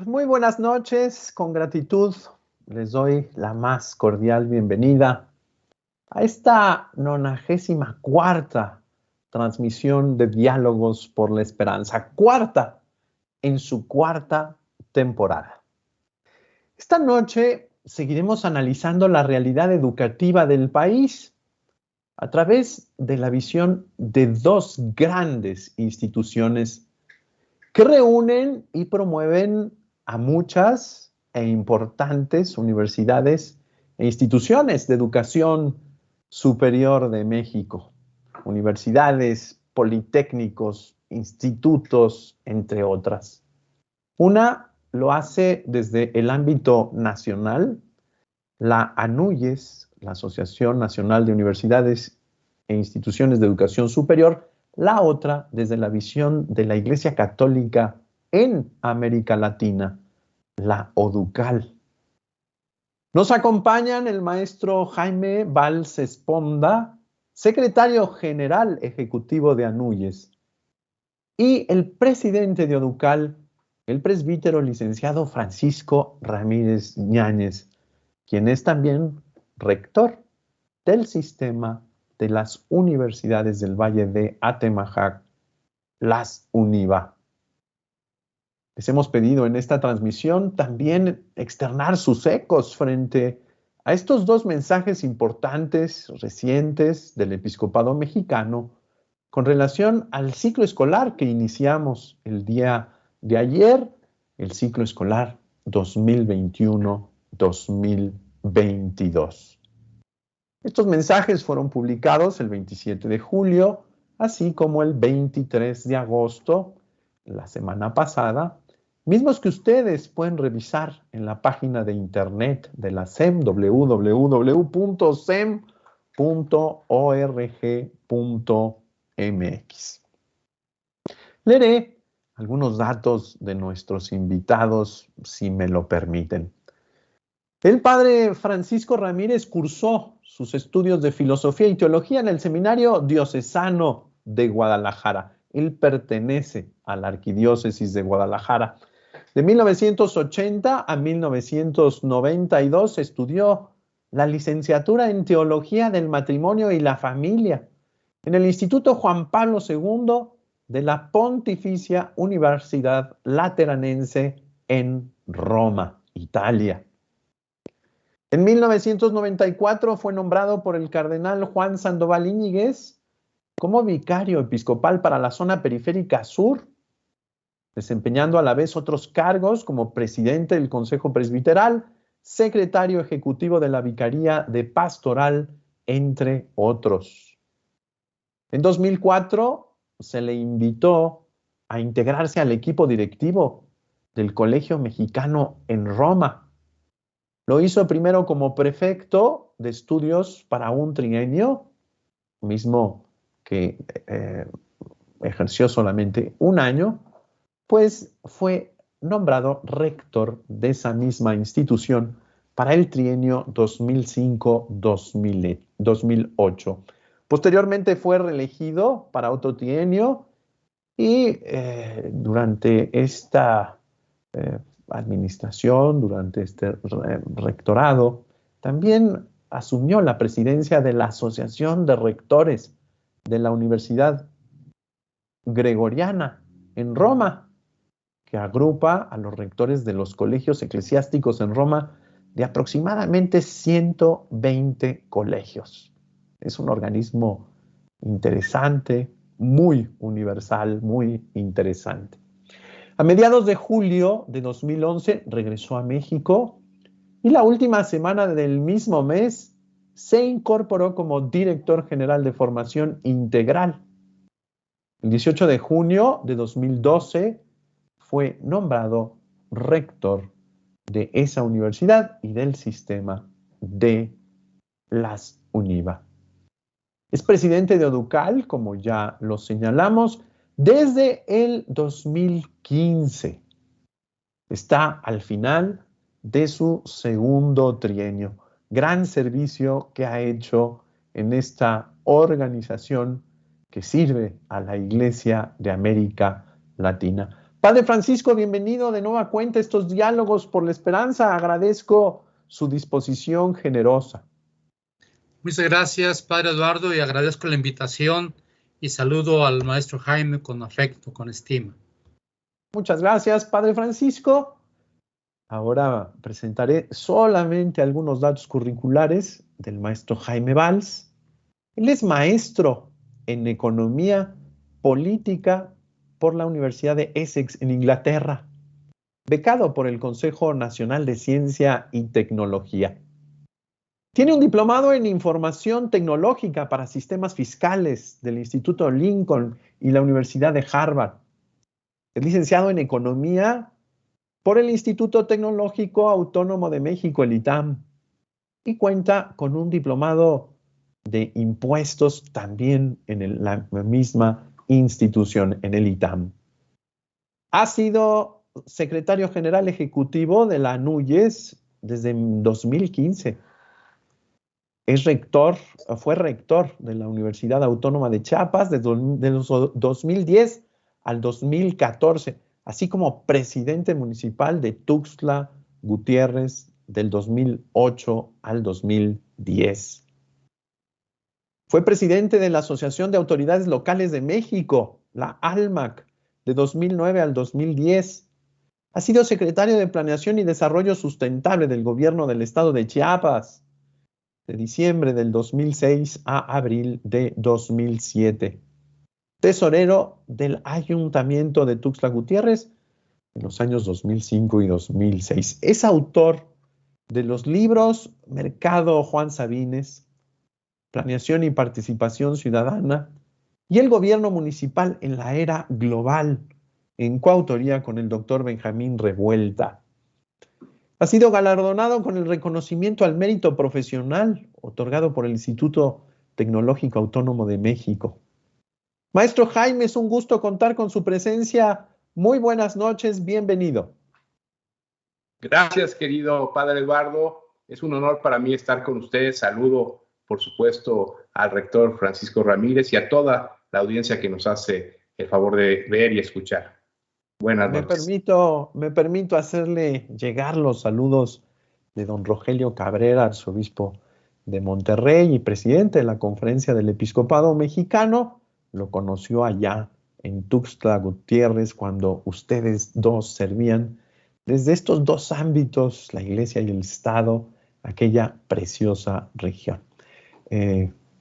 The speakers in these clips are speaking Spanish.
Muy buenas noches. Con gratitud les doy la más cordial bienvenida a esta 94ª transmisión de Diálogos por la Esperanza, cuarta en su cuarta temporada. Esta noche seguiremos analizando la realidad educativa del país a través de la visión de dos grandes instituciones que reúnen y promueven a muchas e importantes universidades e instituciones de educación superior de México, universidades, politécnicos, institutos, entre otras. Una lo hace desde el ámbito nacional, la ANUYES, la Asociación Nacional de Universidades e Instituciones de Educación Superior, la otra desde la visión de la Iglesia Católica en América Latina, la ODUCAL. Nos acompañan el maestro Jaime Valls Esponda, secretario general ejecutivo de ANUYES, y el presidente de ODUCAL, el presbítero licenciado Francisco Ramírez Ñáñez, quien es también rector del sistema de las universidades del Valle de Atemajac, las UNIVA. Les hemos pedido en esta transmisión también externar sus ecos frente a estos dos mensajes importantes, recientes, del episcopado mexicano con relación al ciclo escolar que iniciamos el día de ayer, el ciclo escolar 2021-2022. Estos mensajes fueron publicados el 27 de julio, así como el 23 de agosto, la semana pasada, mismos que ustedes pueden revisar en la página de internet de la SEM, www.sem.org.mx. Leeré algunos datos de nuestros invitados, si me lo permiten. El padre Francisco Ramírez cursó sus estudios de filosofía y teología en el Seminario Diocesano de Guadalajara. Él pertenece a la Arquidiócesis de Guadalajara. De 1980 a 1992 estudió la licenciatura en Teología del Matrimonio y la Familia en el Instituto Juan Pablo II de la Pontificia Universidad Lateranense en Roma, Italia. En 1994 fue nombrado por el cardenal Juan Sandoval Íñiguez como vicario episcopal para la zona periférica sur, desempeñando a la vez otros cargos como presidente del Consejo Presbiteral, secretario ejecutivo de la Vicaría de Pastoral, entre otros. En 2004 se le invitó a integrarse al equipo directivo del Colegio Mexicano en Roma. Lo hizo primero como prefecto de estudios para un trienio, mismo que ejerció solamente un año, pues fue nombrado rector de esa misma institución para el trienio 2005-2008. Posteriormente fue reelegido para otro trienio y durante esta administración, durante este rectorado, también asumió la presidencia de la Asociación de Rectores de la Universidad Gregoriana en Roma, que agrupa a los rectores de los colegios eclesiásticos en Roma de aproximadamente 120 colegios. Es un organismo interesante, muy universal, muy interesante. A mediados de julio de 2011 regresó a México y la última semana del mismo mes se incorporó como director general de formación integral. El 18 de junio de 2012 fue nombrado rector de esa universidad y del sistema de las UNIVA. Es presidente de ODUCAL, como ya lo señalamos, desde el 2015. Está al final de su segundo trienio. Gran servicio que ha hecho en esta organización que sirve a la Iglesia de América Latina. Padre Francisco, bienvenido de nueva cuenta a estos diálogos por la esperanza. Agradezco su disposición generosa. Muchas gracias, Padre Eduardo, y agradezco la invitación y saludo al maestro Jaime con afecto, con estima. Muchas gracias, Padre Francisco. Ahora presentaré solamente algunos datos curriculares del maestro Jaime Valls. Él es maestro en Economía Política por la Universidad de Essex en Inglaterra, becado por el Consejo Nacional de Ciencia y Tecnología. Tiene un diplomado en Información Tecnológica para Sistemas Fiscales del Instituto Lincoln y la Universidad de Harvard. Es licenciado en Economía por el Instituto Tecnológico Autónomo de México, el ITAM, y cuenta con un diplomado de impuestos también en la misma institución, en el ITAM. Ha sido secretario general ejecutivo de la NUYES desde 2015. Fue rector de la Universidad Autónoma de Chiapas de los 2010 al 2014, así como presidente municipal de Tuxtla Gutiérrez del 2008 al 2010. Fue presidente de la Asociación de Autoridades Locales de México, la ALMAC, de 2009 al 2010. Ha sido secretario de Planeación y Desarrollo Sustentable del Gobierno del Estado de Chiapas, de diciembre del 2006 a abril de 2007. Tesorero del Ayuntamiento de Tuxtla Gutiérrez en los años 2005 y 2006. Es autor de los libros Mercado Juan Sabines, Planeación y Participación Ciudadana y El Gobierno Municipal en la Era Global, en coautoría con el doctor Benjamín Revuelta. Ha sido galardonado con el reconocimiento al mérito profesional otorgado por el Instituto Tecnológico Autónomo de México. Maestro Jaime, es un gusto contar con su presencia. Muy buenas noches, bienvenido. Gracias, querido Padre Eduardo. Es un honor para mí estar con ustedes. Saludo, por supuesto, al rector Francisco Ramírez y a toda la audiencia que nos hace el favor de ver y escuchar. Buenas noches. Me permito hacerle llegar los saludos de don Rogelio Cabrera, arzobispo de Monterrey y presidente de la Conferencia del Episcopado Mexicano. Lo conoció allá en Tuxtla Gutiérrez cuando ustedes dos servían desde estos dos ámbitos, la Iglesia y el Estado, aquella preciosa región.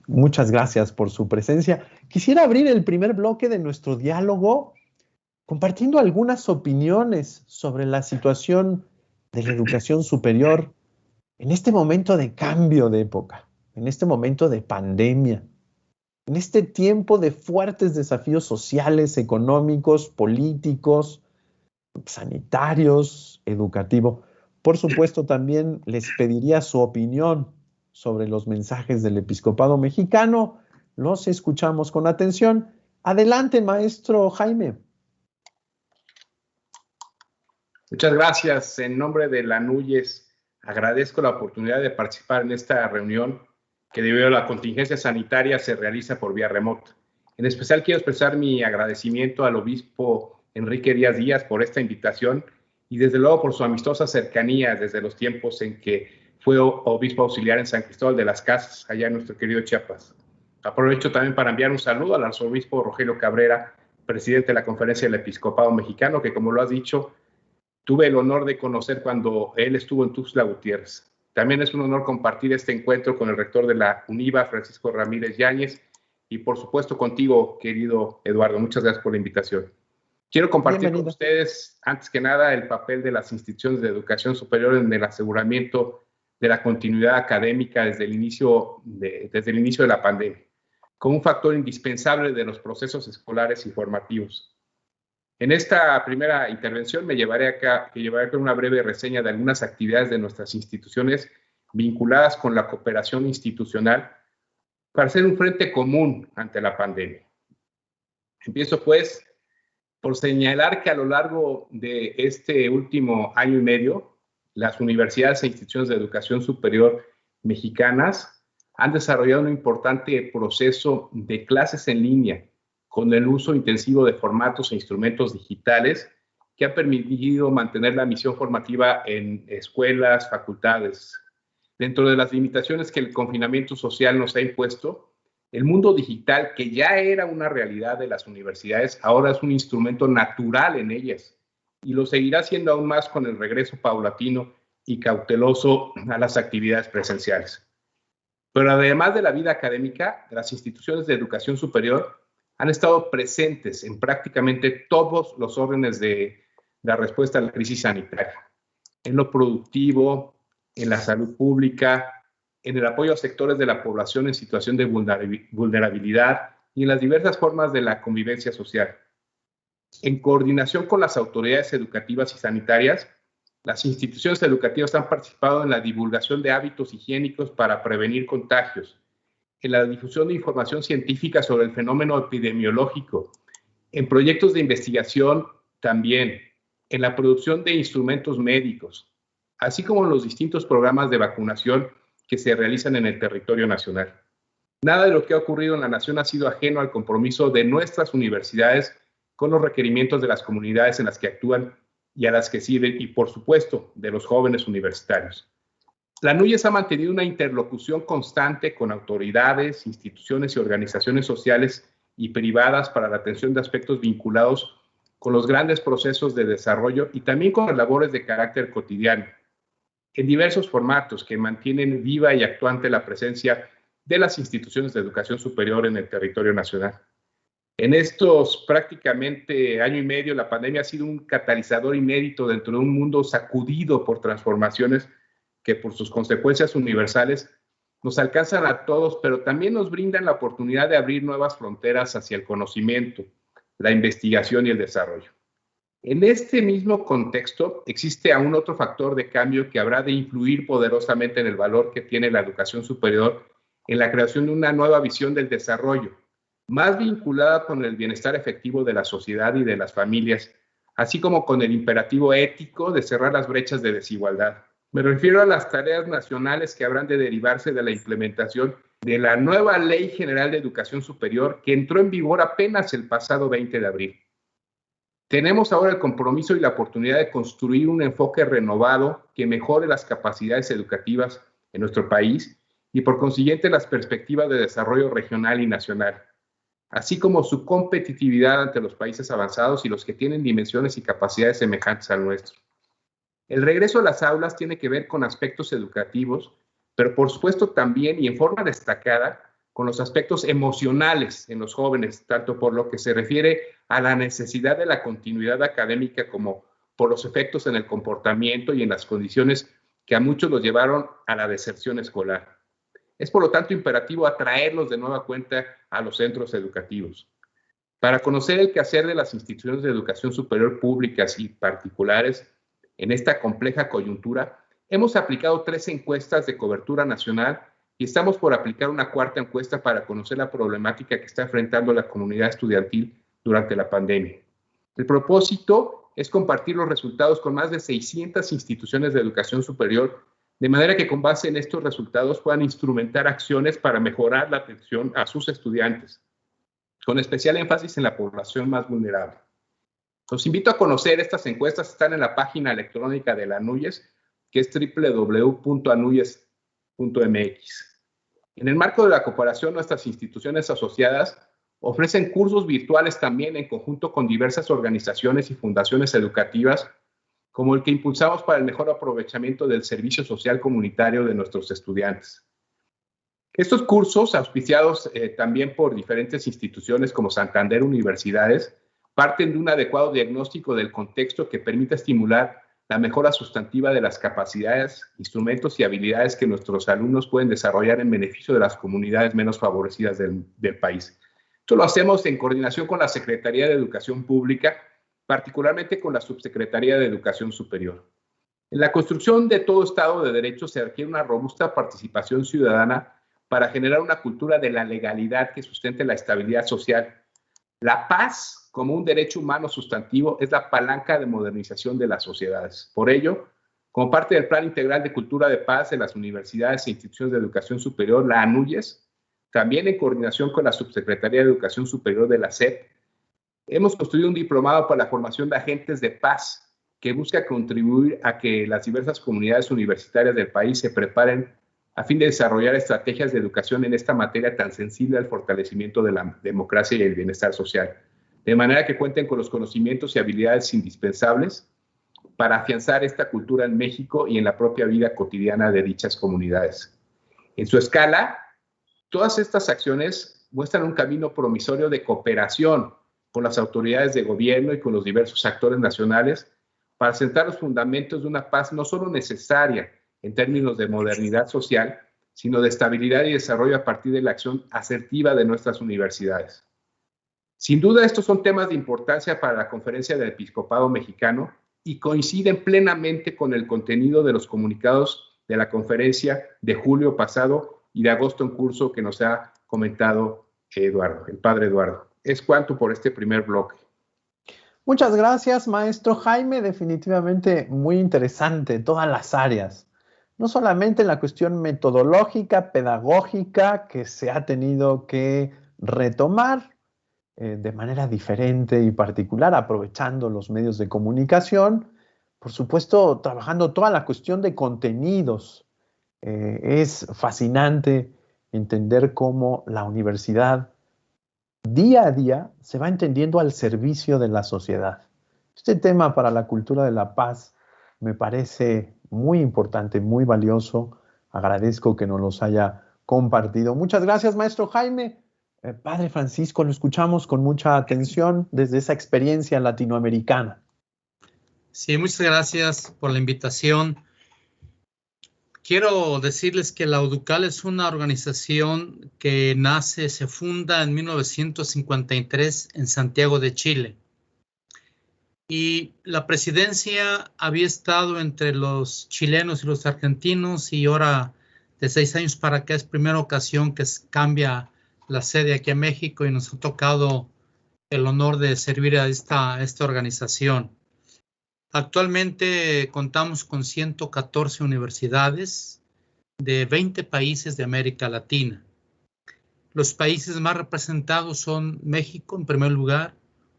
Muchas gracias por su presencia. Quisiera abrir el primer bloque de nuestro diálogo compartiendo algunas opiniones sobre la situación de la educación superior en este momento de cambio de época, en este momento de pandemia, en este tiempo de fuertes desafíos sociales, económicos, políticos, sanitarios, educativos. Por supuesto, también les pediría su opinión sobre los mensajes del Episcopado Mexicano. Los escuchamos con atención. Adelante, maestro Jaime. Muchas gracias. En nombre de la NUYES, agradezco la oportunidad de participar en esta reunión que debido a la contingencia sanitaria se realiza por vía remota. En especial quiero expresar mi agradecimiento al obispo Enrique Díaz Díaz por esta invitación y desde luego por su amistosa cercanía desde los tiempos en que fue obispo auxiliar en San Cristóbal de las Casas, allá en nuestro querido Chiapas. Aprovecho también para enviar un saludo al arzobispo Rogelio Cabrera, presidente de la Conferencia del Episcopado Mexicano, que como lo has dicho, tuve el honor de conocer cuando él estuvo en Tuxtla Gutiérrez. También es un honor compartir este encuentro con el rector de la UNIVA, Francisco Ramírez Yáñez, y por supuesto contigo, querido Eduardo. Muchas gracias por la invitación. Quiero compartir con ustedes, antes que nada, el papel de las instituciones de educación superior en el aseguramiento de la continuidad académica desde el inicio de la pandemia, como un factor indispensable de los procesos escolares y formativos. En esta primera intervención me llevaré a una breve reseña de algunas actividades de nuestras instituciones vinculadas con la cooperación institucional para hacer un frente común ante la pandemia. Empiezo, pues, por señalar que a lo largo de este último año y medio, las universidades e instituciones de educación superior mexicanas han desarrollado un importante proceso de clases en línea con el uso intensivo de formatos e instrumentos digitales que ha permitido mantener la misión formativa en escuelas, facultades. Dentro de las limitaciones que el confinamiento social nos ha impuesto, el mundo digital, que ya era una realidad de las universidades, ahora es un instrumento natural en ellas y lo seguirá siendo aún más con el regreso paulatino y cauteloso a las actividades presenciales. Pero además de la vida académica, las instituciones de educación superior han estado presentes en prácticamente todos los órdenes de la respuesta a la crisis sanitaria, en lo productivo, en la salud pública, en el apoyo a sectores de la población en situación de vulnerabilidad y en las diversas formas de la convivencia social. En coordinación con las autoridades educativas y sanitarias, las instituciones educativas han participado en la divulgación de hábitos higiénicos para prevenir contagios, en la difusión de información científica sobre el fenómeno epidemiológico, en proyectos de investigación también, en la producción de instrumentos médicos, así como en los distintos programas de vacunación que se realizan en el territorio nacional. Nada de lo que ha ocurrido en la nación ha sido ajeno al compromiso de nuestras universidades con los requerimientos de las comunidades en las que actúan y a las que sirven, y por supuesto, de los jóvenes universitarios. La NUYES ha mantenido una interlocución constante con autoridades, instituciones y organizaciones sociales y privadas para la atención de aspectos vinculados con los grandes procesos de desarrollo y también con las labores de carácter cotidiano, en diversos formatos que mantienen viva y actuante la presencia de las instituciones de educación superior en el territorio nacional. En estos prácticamente año y medio, la pandemia ha sido un catalizador inédito dentro de un mundo sacudido por transformaciones que por sus consecuencias universales nos alcanzan a todos, pero también nos brindan la oportunidad de abrir nuevas fronteras hacia el conocimiento, la investigación y el desarrollo. En este mismo contexto, existe aún otro factor de cambio que habrá de influir poderosamente en el valor que tiene la educación superior en la creación de una nueva visión del desarrollo, más vinculada con el bienestar efectivo de la sociedad y de las familias, así como con el imperativo ético de cerrar las brechas de desigualdad. Me refiero a las tareas nacionales que habrán de derivarse de la implementación de la nueva Ley General de Educación Superior que entró en vigor apenas el pasado 20 de abril. Tenemos ahora el compromiso y la oportunidad de construir un enfoque renovado que mejore las capacidades educativas en nuestro país y por consiguiente las perspectivas de desarrollo regional y nacional, así como su competitividad ante los países avanzados y los que tienen dimensiones y capacidades semejantes al nuestro. El regreso a las aulas tiene que ver con aspectos educativos, pero por supuesto también y en forma destacada con los aspectos emocionales en los jóvenes, tanto por lo que se refiere a la necesidad de la continuidad académica como por los efectos en el comportamiento y en las condiciones que a muchos los llevaron a la deserción escolar. Es por lo tanto imperativo atraerlos de nueva cuenta a los centros educativos. Para conocer el quehacer de las instituciones de educación superior públicas y particulares en esta compleja coyuntura, hemos aplicado 3 encuestas de cobertura nacional y estamos por aplicar una 4ª encuesta para conocer la problemática que está enfrentando la comunidad estudiantil durante la pandemia. El propósito es compartir los resultados con más de 600 instituciones de educación superior, de manera que con base en estos resultados puedan instrumentar acciones para mejorar la atención a sus estudiantes, con especial énfasis en la población más vulnerable. Los invito a conocer estas encuestas, están en la página electrónica de la NUYES, que es www.anuyes.mx. En el marco de la cooperación, nuestras instituciones asociadas ofrecen cursos virtuales también en conjunto con diversas organizaciones y fundaciones educativas, como el que impulsamos para el mejor aprovechamiento del servicio social comunitario de nuestros estudiantes. Estos cursos, auspiciados también por diferentes instituciones como Santander Universidades, parten de un adecuado diagnóstico del contexto que permita estimular la mejora sustantiva de las capacidades, instrumentos y habilidades que nuestros alumnos pueden desarrollar en beneficio de las comunidades menos favorecidas del país. Esto lo hacemos en coordinación con la Secretaría de Educación Pública, particularmente con la Subsecretaría de Educación Superior. En la construcción de todo Estado de Derecho se requiere una robusta participación ciudadana para generar una cultura de la legalidad que sustente la estabilidad social. La paz, como un derecho humano sustantivo, es la palanca de modernización de las sociedades. Por ello, como parte del Plan Integral de Cultura de Paz de las universidades e instituciones de educación superior, la ANUYES, también en coordinación con la Subsecretaría de Educación Superior de la SEP, hemos construido un diplomado para la formación de agentes de paz que busca contribuir a que las diversas comunidades universitarias del país se preparen a fin de desarrollar estrategias de educación en esta materia tan sensible al fortalecimiento de la democracia y el bienestar social, de manera que cuenten con los conocimientos y habilidades indispensables para afianzar esta cultura en México y en la propia vida cotidiana de dichas comunidades. En su escala, todas estas acciones muestran un camino promisorio de cooperación con las autoridades de gobierno y con los diversos actores nacionales para sentar los fundamentos de una paz no solo necesaria en términos de modernidad social, sino de estabilidad y desarrollo a partir de la acción asertiva de nuestras universidades. Sin duda, estos son temas de importancia para la Conferencia del Episcopado Mexicano y coinciden plenamente con el contenido de los comunicados de la conferencia de julio pasado y de agosto en curso que nos ha comentado Eduardo, el padre Eduardo. Es cuanto por este primer bloque. Muchas gracias, maestro Jaime. Definitivamente muy interesante todas las áreas. No solamente la cuestión metodológica, pedagógica, que se ha tenido que retomar de manera diferente y particular, aprovechando los medios de comunicación. Por supuesto, trabajando toda la cuestión de contenidos. Es fascinante entender cómo la universidad día a día se va entendiendo al servicio de la sociedad. Este tema para la cultura de la paz me parece muy importante, muy valioso. Agradezco que nos los haya compartido. Muchas gracias, maestro Jaime. Padre Francisco, lo escuchamos con mucha atención desde esa experiencia latinoamericana. Sí, muchas gracias por la invitación. Quiero decirles que la UDUCAL es una organización que se funda en 1953 en Santiago de Chile. Y la presidencia había estado entre los chilenos y los argentinos y ahora de 6 años para acá es primera ocasión que cambia la sede aquí a México y nos ha tocado el honor de servir a esta organización. Actualmente contamos con 114 universidades de 20 países de América Latina. Los países más representados son México en primer lugar,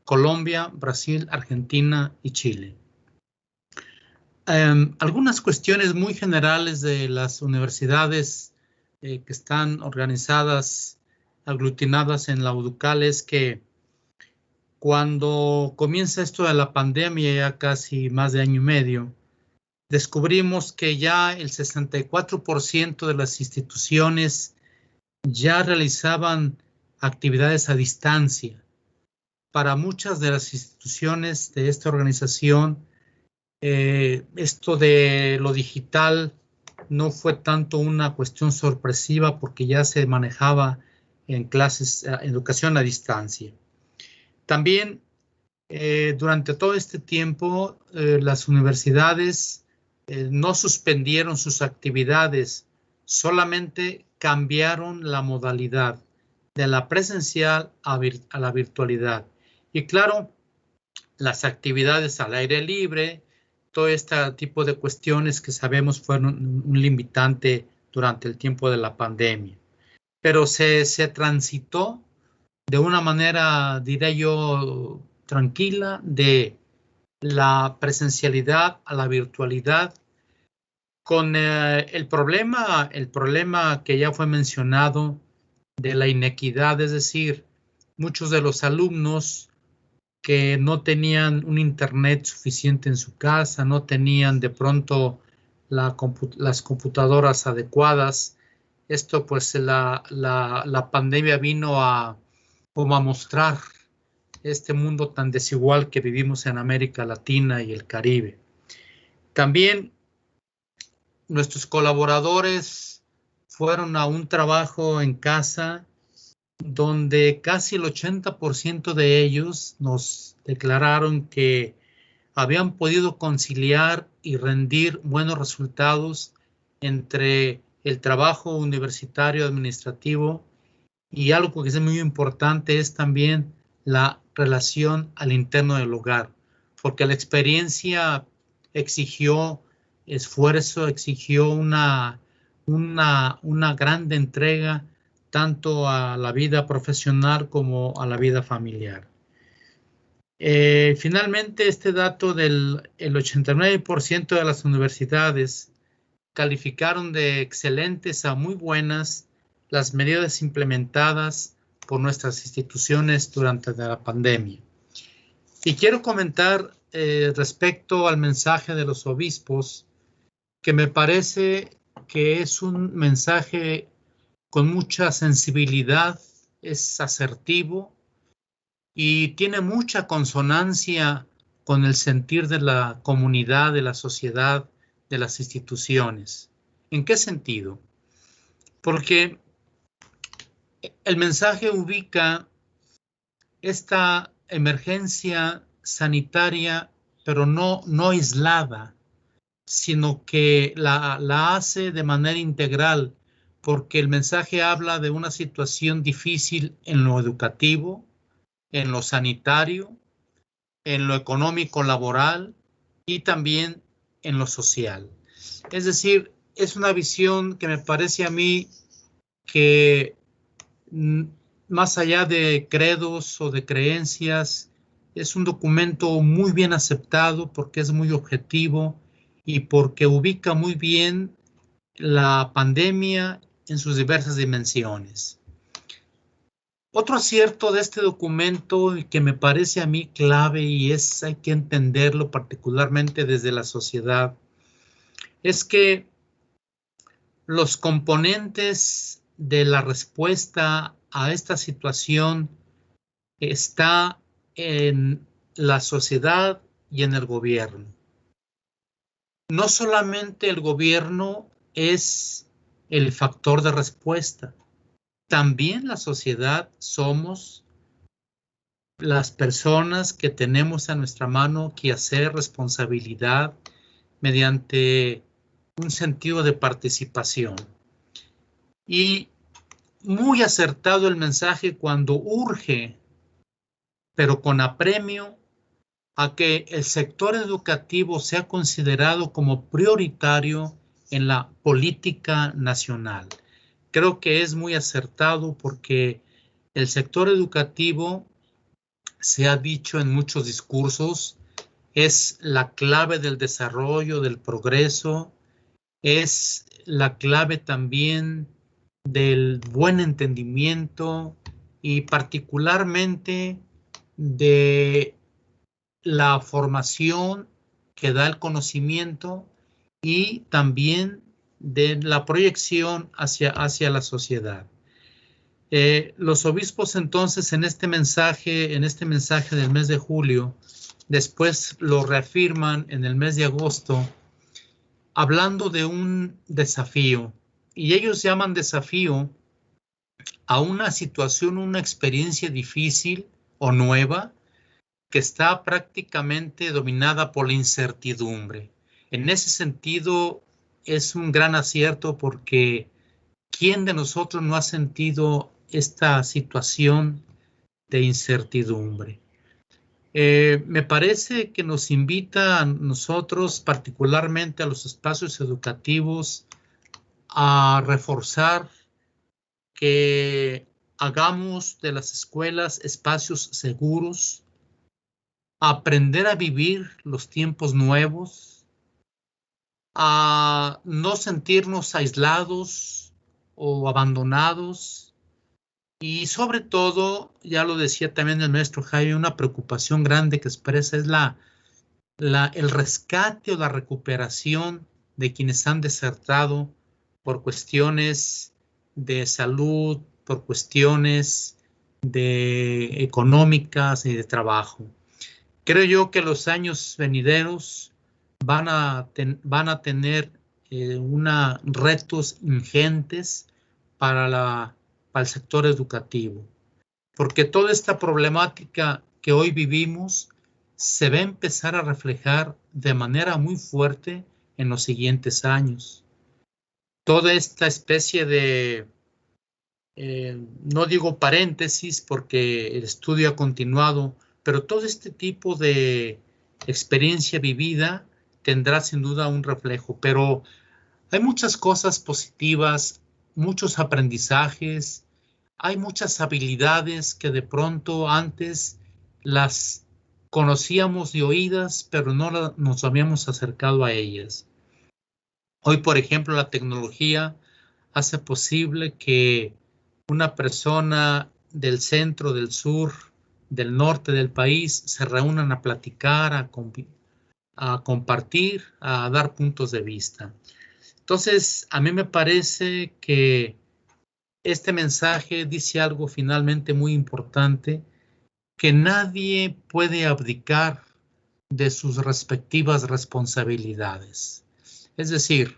Colombia, Brasil, Argentina y Chile. Algunas cuestiones muy generales de las universidades que están organizadas, aglutinadas en la UDUCAL es que cuando comienza esto de la pandemia, ya casi más de año y medio, descubrimos que ya el 64% de las instituciones ya realizaban actividades a distancia. Para muchas de las instituciones de esta organización, esto de lo digital no fue tanto una cuestión sorpresiva porque ya se manejaba en clases, educación a distancia. También durante todo este tiempo las universidades no suspendieron sus actividades, solamente cambiaron la modalidad de la presencial a la virtualidad. Y claro, las actividades al aire libre, todo este tipo de cuestiones que sabemos fueron un limitante durante el tiempo de la pandemia. Pero se transitó de una manera, diré yo, tranquila, de la presencialidad a la virtualidad, con el problema que ya fue mencionado de la inequidad, es decir, muchos de los alumnos que no tenían un internet suficiente en su casa, no tenían de pronto las computadoras adecuadas. Esto pues la pandemia vino a mostrar este mundo tan desigual que vivimos en América Latina y el Caribe. También nuestros colaboradores fueron a un trabajo en casa donde casi el 80% de ellos nos declararon que habían podido conciliar y rendir buenos resultados entre el trabajo universitario administrativo y algo que es muy importante es también la relación al interno del hogar, porque la experiencia exigió esfuerzo, exigió una grande entrega tanto a la vida profesional como a la vida familiar. Finalmente, este dato del 89% de las universidades calificaron de excelentes a muy buenas las medidas implementadas por nuestras instituciones durante la pandemia. Y quiero comentar respecto al mensaje de los obispos, que me parece que es un mensaje con mucha sensibilidad, es asertivo y tiene mucha consonancia con el sentir de la comunidad, de la sociedad, de las instituciones. ¿En qué sentido? Porque el mensaje ubica esta emergencia sanitaria, pero no aislada, sino que la hace de manera integral, porque el mensaje habla de una situación difícil en lo educativo, en lo sanitario, en lo económico laboral y también en lo social. Es decir, es una visión que me parece a mí que más allá de credos o de creencias, es un documento muy bien aceptado porque es muy objetivo y porque ubica muy bien la pandemia en sus diversas dimensiones. Otro acierto de este documento y que me parece a mí clave y hay que entenderlo particularmente desde la sociedad, es que los componentes de la respuesta a esta situación está en la sociedad y en el gobierno. No solamente el gobierno es el factor de respuesta, también la sociedad somos las personas que tenemos a nuestra mano que hacer responsabilidad mediante un sentido de participación. Y muy acertado el mensaje cuando urge, pero con apremio, a que el sector educativo sea considerado como prioritario en la política nacional. Creo que es muy acertado porque el sector educativo, se ha dicho en muchos discursos, es la clave del desarrollo, del progreso, es la clave también del buen entendimiento y particularmente de la formación que da el conocimiento y también de la proyección hacia la sociedad. Los obispos entonces en este mensaje del mes de julio, después lo reafirman en el mes de agosto, hablando de un desafío, y ellos llaman desafío a una situación, una experiencia difícil o nueva que está prácticamente dominada por la incertidumbre. En ese sentido, es un gran acierto porque ¿quién de nosotros no ha sentido esta situación de incertidumbre? Me parece que nos invita a nosotros, particularmente a los espacios educativos, a reforzar que hagamos de las escuelas espacios seguros, a aprender a vivir los tiempos nuevos, a no sentirnos aislados o abandonados y sobre todo, ya lo decía también el maestro Jaime, una preocupación grande que expresa es el rescate o la recuperación de quienes han desertado por cuestiones de salud, por cuestiones económicas y de trabajo. Creo yo que los años venideros van a tener retos ingentes para el sector educativo, porque toda esta problemática que hoy vivimos se va a empezar a reflejar de manera muy fuerte en los siguientes años. Toda esta especie de, no digo paréntesis porque el estudio ha continuado, pero todo este tipo de experiencia vivida tendrá sin duda un reflejo, pero hay muchas cosas positivas, muchos aprendizajes, hay muchas habilidades que de pronto antes las conocíamos de oídas, pero no nos habíamos acercado a ellas. Hoy, por ejemplo, la tecnología hace posible que una persona del centro, del sur, del norte del país se reúnan a platicar, a compartir, a dar puntos de vista. Entonces, a mí me parece que este mensaje dice algo finalmente muy importante, que nadie puede abdicar de sus respectivas responsabilidades. Es decir,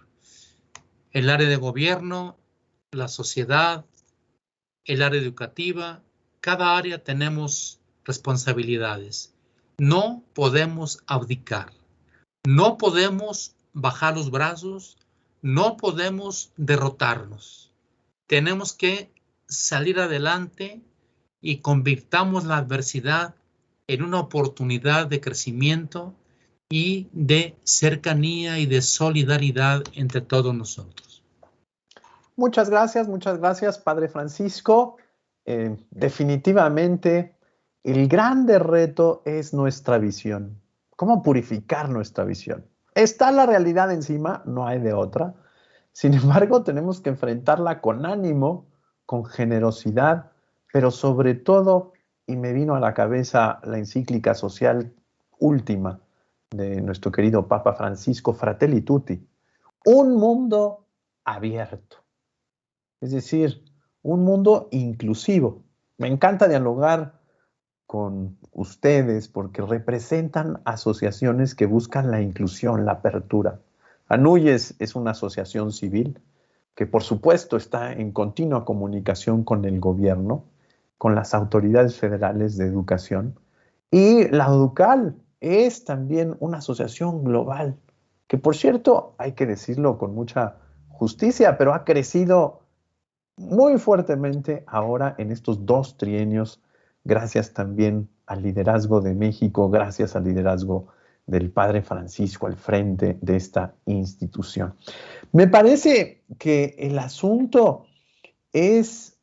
el área de gobierno, la sociedad, el área educativa, cada área tenemos responsabilidades. No podemos abdicar, no podemos bajar los brazos, no podemos derrotarnos. Tenemos que salir adelante y convirtamos la adversidad en una oportunidad de crecimiento y de cercanía y de solidaridad entre todos nosotros. Muchas gracias, Padre Francisco. Definitivamente, el grande reto es nuestra visión. ¿Cómo purificar nuestra visión? Está la realidad encima, no hay de otra. Sin embargo, tenemos que enfrentarla con ánimo, con generosidad, pero sobre todo, y me vino a la cabeza la encíclica social última de nuestro querido Papa Francisco, Fratelli Tutti, un mundo abierto. Es decir, un mundo inclusivo. Me encanta dialogar con ustedes porque representan asociaciones que buscan la inclusión, la apertura. ANUYES es una asociación civil que por supuesto está en continua comunicación con el gobierno, con las autoridades federales de educación, y la UDUCAL es también una asociación global que, por cierto, hay que decirlo con mucha justicia, pero ha crecido muy fuertemente ahora en estos 2 trienios, gracias también al liderazgo de México, gracias al liderazgo del Padre Francisco al frente de esta institución. Me parece que el asunto es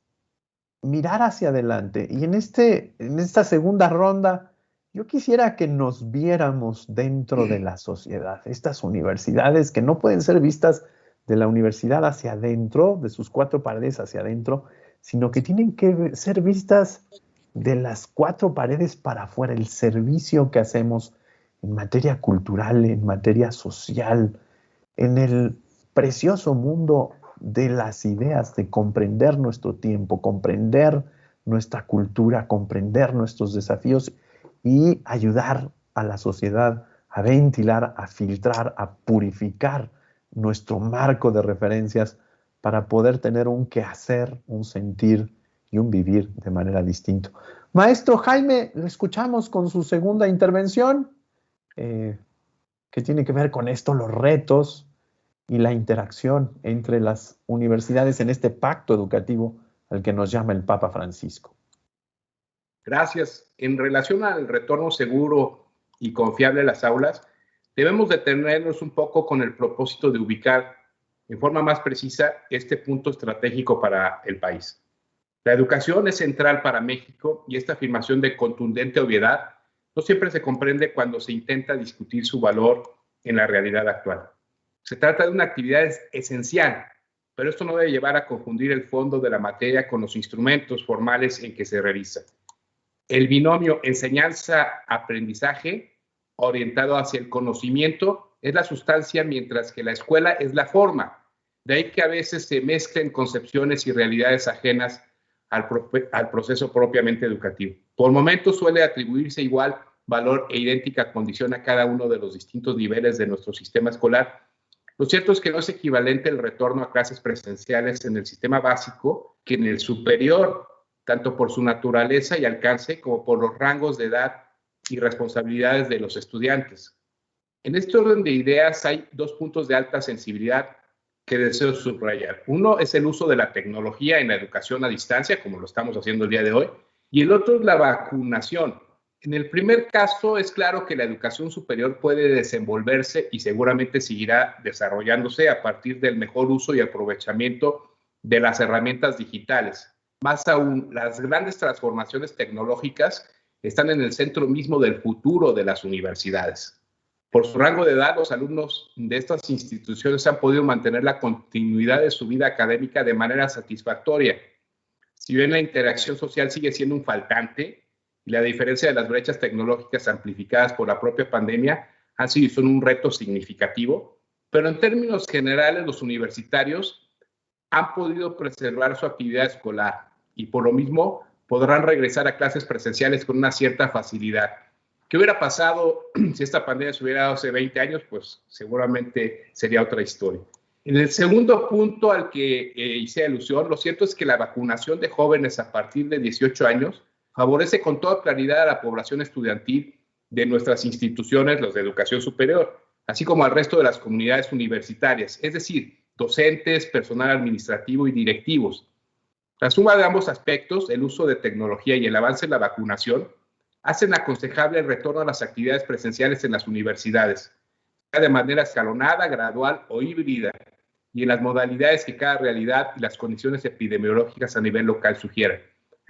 mirar hacia adelante y en esta segunda ronda yo quisiera que nos viéramos dentro de la sociedad, estas universidades que no pueden ser vistas de la universidad hacia adentro, de sus 4 paredes hacia adentro, sino que tienen que ser vistas de las 4 paredes para afuera, el servicio que hacemos en materia cultural, en materia social, en el precioso mundo de las ideas, de comprender nuestro tiempo, comprender nuestra cultura, comprender nuestros desafíos y ayudar a la sociedad a ventilar, a filtrar, a purificar nuestro marco de referencias para poder tener un quehacer, un sentir y un vivir de manera distinta. Maestro Jaime, lo escuchamos con su segunda intervención, que tiene que ver con esto, los retos y la interacción entre las universidades en este pacto educativo al que nos llama el Papa Francisco. Gracias. En relación al retorno seguro y confiable a las aulas, debemos detenernos un poco con el propósito de ubicar en forma más precisa este punto estratégico para el país. La educación es central para México y esta afirmación de contundente obviedad no siempre se comprende cuando se intenta discutir su valor en la realidad actual. Se trata de una actividad esencial, pero esto no debe llevar a confundir el fondo de la materia con los instrumentos formales en que se realiza. El binomio enseñanza-aprendizaje orientado hacia el conocimiento es la sustancia, mientras que la escuela es la forma. De ahí que a veces se mezclen concepciones y realidades ajenas al proceso propiamente educativo. Por momentos suele atribuirse igual valor e idéntica condición a cada uno de los distintos niveles de nuestro sistema escolar. Lo cierto es que no es equivalente el retorno a clases presenciales en el sistema básico que en el superior, tanto por su naturaleza y alcance como por los rangos de edad y responsabilidades de los estudiantes. En este orden de ideas hay dos puntos de alta sensibilidad que deseo subrayar. Uno es el uso de la tecnología en la educación a distancia, como lo estamos haciendo el día de hoy, y el otro es la vacunación. En el primer caso, es claro que la educación superior puede desenvolverse y seguramente seguirá desarrollándose a partir del mejor uso y aprovechamiento de las herramientas digitales. Más aún, las grandes transformaciones tecnológicas están en el centro mismo del futuro de las universidades. Por su rango de edad, los alumnos de estas instituciones han podido mantener la continuidad de su vida académica de manera satisfactoria. Si bien la interacción social sigue siendo un faltante, y la diferencia de las brechas tecnológicas amplificadas por la propia pandemia han sido y son un reto significativo, pero en términos generales los universitarios han podido preservar su actividad escolar y por lo mismo podrán regresar a clases presenciales con una cierta facilidad. ¿Qué hubiera pasado si esta pandemia se hubiera dado hace 20 años? Pues seguramente sería otra historia. En el segundo punto al que hice alusión, lo cierto es que la vacunación de jóvenes a partir de 18 años favorece con toda claridad a la población estudiantil de nuestras instituciones, los de educación superior, así como al resto de las comunidades universitarias, es decir, docentes, personal administrativo y directivos. La suma de ambos aspectos, el uso de tecnología y el avance en la vacunación, hacen aconsejable el retorno a las actividades presenciales en las universidades, sea de manera escalonada, gradual o híbrida, y en las modalidades que cada realidad y las condiciones epidemiológicas a nivel local sugieran.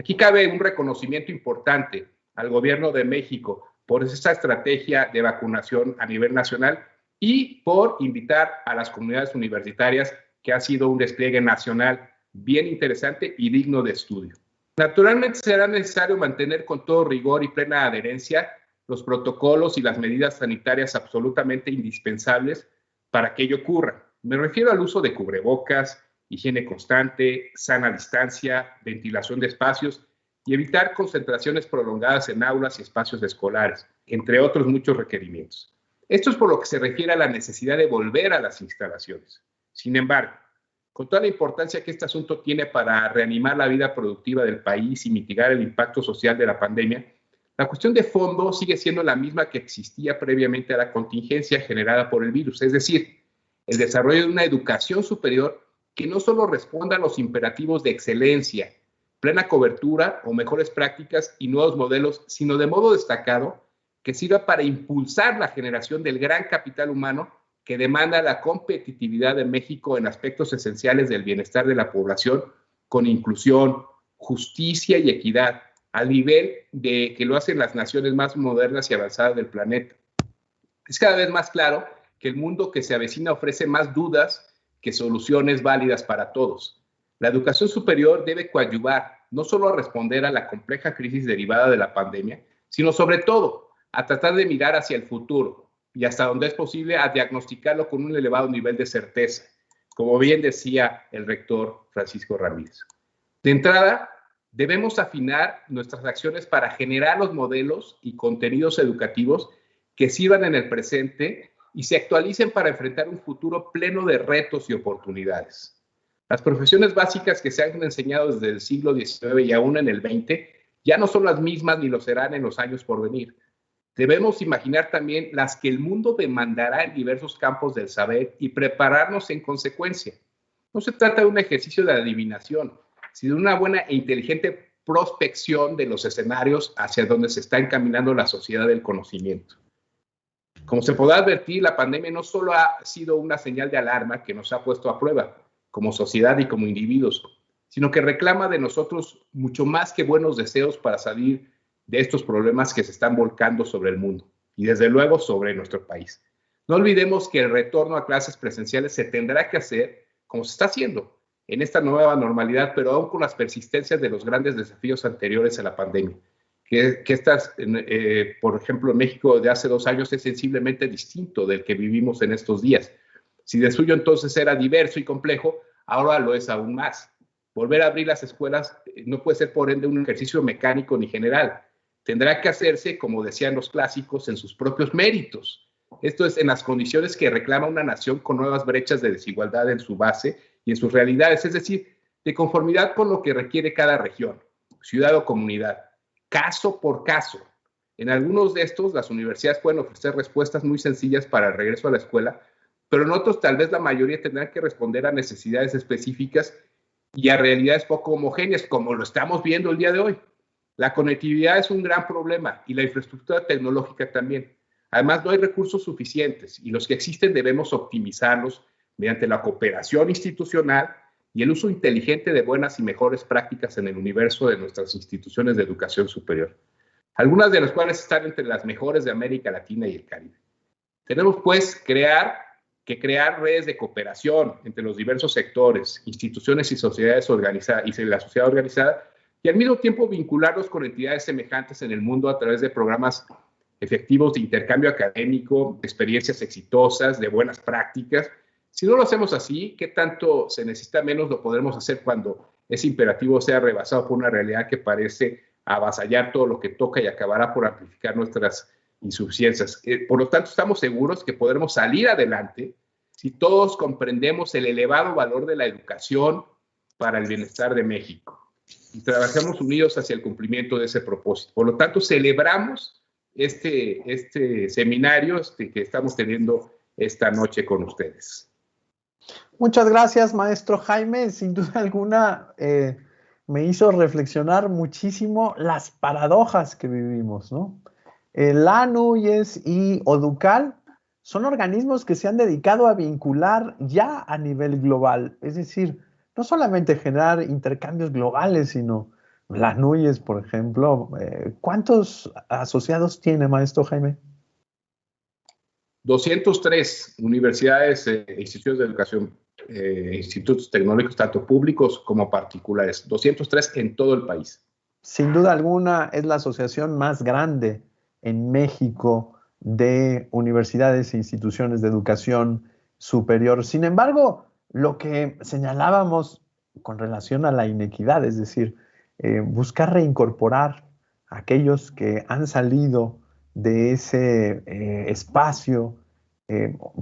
Aquí cabe un reconocimiento importante al Gobierno de México por esta estrategia de vacunación a nivel nacional y por invitar a las comunidades universitarias, que ha sido un despliegue nacional bien interesante y digno de estudio. Naturalmente será necesario mantener con todo rigor y plena adherencia los protocolos y las medidas sanitarias absolutamente indispensables para que ello ocurra. Me refiero al uso de cubrebocas, higiene constante, sana distancia, ventilación de espacios y evitar concentraciones prolongadas en aulas y espacios escolares, entre otros muchos requerimientos. Esto es por lo que se refiere a la necesidad de volver a las instalaciones. Sin embargo, con toda la importancia que este asunto tiene para reanimar la vida productiva del país y mitigar el impacto social de la pandemia, la cuestión de fondo sigue siendo la misma que existía previamente a la contingencia generada por el virus, es decir, el desarrollo de una educación superior que no solo responda a los imperativos de excelencia, plena cobertura o mejores prácticas y nuevos modelos, sino de modo destacado que sirva para impulsar la generación del gran capital humano que demanda la competitividad de México en aspectos esenciales del bienestar de la población, con inclusión, justicia y equidad, al nivel de que lo hacen las naciones más modernas y avanzadas del planeta. Es cada vez más claro que el mundo que se avecina ofrece más dudas que soluciones válidas para todos. La educación superior debe coadyuvar no solo a responder a la compleja crisis derivada de la pandemia, sino sobre todo a tratar de mirar hacia el futuro y hasta donde es posible a diagnosticarlo con un elevado nivel de certeza, como bien decía el rector Francisco Ramírez. De entrada, debemos afinar nuestras acciones para generar los modelos y contenidos educativos que sirvan en el presente y se actualicen para enfrentar un futuro pleno de retos y oportunidades. Las profesiones básicas que se han enseñado desde el siglo XIX y aún en el XX ya no son las mismas ni lo serán en los años por venir. Debemos imaginar también las que el mundo demandará en diversos campos del saber y prepararnos en consecuencia. No se trata de un ejercicio de adivinación, sino de una buena e inteligente prospección de los escenarios hacia donde se está encaminando la sociedad del conocimiento. Como se podrá advertir, la pandemia no solo ha sido una señal de alarma que nos ha puesto a prueba como sociedad y como individuos, sino que reclama de nosotros mucho más que buenos deseos para salir de estos problemas que se están volcando sobre el mundo y desde luego sobre nuestro país. No olvidemos que el retorno a clases presenciales se tendrá que hacer como se está haciendo en esta nueva normalidad, pero aún con las persistencias de los grandes desafíos anteriores a la pandemia. Que estas, por ejemplo, en México de hace 2 años es sensiblemente distinto del que vivimos en estos días. Si de suyo entonces era diverso y complejo, ahora lo es aún más. Volver a abrir las escuelas no puede ser, por ende, un ejercicio mecánico ni general. Tendrá que hacerse, como decían los clásicos, en sus propios méritos. Esto es, en las condiciones que reclama una nación con nuevas brechas de desigualdad en su base y en sus realidades, es decir, de conformidad con lo que requiere cada región, ciudad o comunidad, caso por caso. En algunos de estos, las universidades pueden ofrecer respuestas muy sencillas para el regreso a la escuela, pero en otros tal vez la mayoría tendrán que responder a necesidades específicas y a realidades poco homogéneas, como lo estamos viendo el día de hoy. La conectividad es un gran problema y la infraestructura tecnológica también. Además, no hay recursos suficientes y los que existen debemos optimizarlos mediante la cooperación institucional y el uso inteligente de buenas y mejores prácticas en el universo de nuestras instituciones de educación superior, algunas de las cuales están entre las mejores de América Latina y el Caribe. Tenemos, pues, que crear redes de cooperación entre los diversos sectores, instituciones y sociedades organizadas, y la sociedad organizada, y al mismo tiempo vincularlos con entidades semejantes en el mundo a través de programas efectivos de intercambio académico, de experiencias exitosas, de buenas prácticas. Si no lo hacemos así, ¿qué tanto se necesita menos lo podremos hacer cuando ese imperativo sea rebasado por una realidad que parece avasallar todo lo que toca y acabará por amplificar nuestras insuficiencias? Por lo tanto, estamos seguros que podremos salir adelante si todos comprendemos el elevado valor de la educación para el bienestar de México y trabajamos unidos hacia el cumplimiento de ese propósito. Por lo tanto, celebramos este seminario que estamos teniendo esta noche con ustedes. Muchas gracias, maestro Jaime. Sin duda alguna, me hizo reflexionar muchísimo las paradojas que vivimos, ¿no? La NUYES y ODUCAL son organismos que se han dedicado a vincular ya a nivel global, es decir, no solamente generar intercambios globales, sino la NUYES, por ejemplo. ¿Cuántos asociados tiene, maestro Jaime? 203 universidades e institutos de educación, institutos tecnológicos, tanto públicos como particulares, 203 en todo el país. Sin duda alguna es la asociación más grande en México de universidades e instituciones de educación superior. Sin embargo, lo que señalábamos con relación a la inequidad, es decir, buscar reincorporar a aquellos que han salido de ese espacio.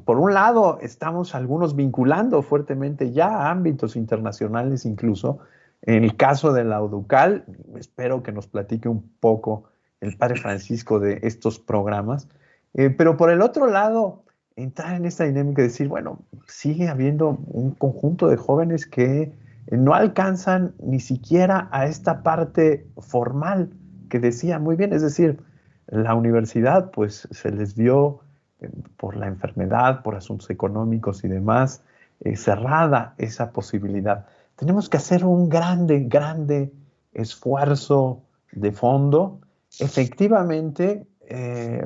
Por un lado, estamos algunos vinculando fuertemente ya a ámbitos internacionales incluso. En el caso de la ODUCAL, espero que nos platique un poco el padre Francisco de estos programas. Pero por el otro lado, entrar en esta dinámica de decir, bueno, sigue habiendo un conjunto de jóvenes que no alcanzan ni siquiera a esta parte formal que decía muy bien, es decir, la universidad pues se les vio por la enfermedad, por asuntos económicos y demás, cerrada esa posibilidad. Tenemos que hacer un grande esfuerzo de fondo. Efectivamente,